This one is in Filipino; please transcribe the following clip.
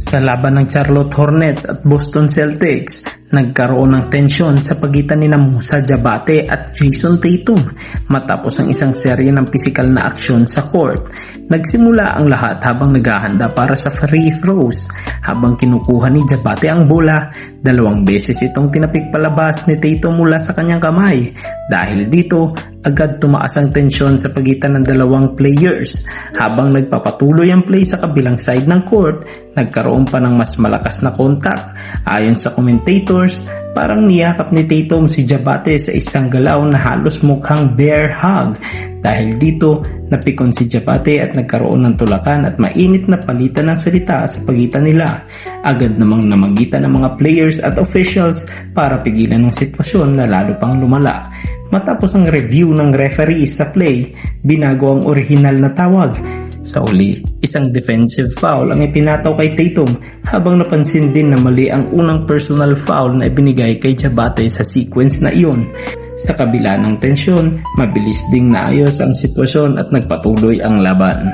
Sa laban ng Charlotte Hornets at Boston Celtics, nagkaroon ng tensyon sa pagitan ni Musa Diabate at Jason Tatum matapos ang isang serye ng pisikal na aksyon sa court. Nagsimula ang lahat habang naghahanda para sa free throws. Habang kinukuha ni Diabate ang bola, 2 beses itong tinapik palabas ni Tatum mula sa kanyang kamay. Dahil dito, agad tumaas ang tensyon sa pagitan ng dalawang players. Habang nagpapatuloy ang play sa kabilang side ng court, nagkaroon pa ng mas malakas na contact. Ayon sa commentators, parang niyakap ni Tatum si Diabate sa isang galaw na halos mukhang bear hug. Dahil dito, napikon si Diabate at nagkaroon ng tulakan at mainit na palitan ng salita sa pagitan nila. Agad namang namagitan ng mga players at officials para pigilan ang sitwasyon na lalo pang lumala. Matapos ang review ng referee sa play, binago ang orihinal na tawag. Sa uli, isang defensive foul ang ipinataw kay Tatum habang napansin din na mali ang unang personal foul na ibinigay kay Diabate sa sequence na iyon. Sa kabila ng tensyon, mabilis ding naayos ang sitwasyon at nagpatuloy ang laban.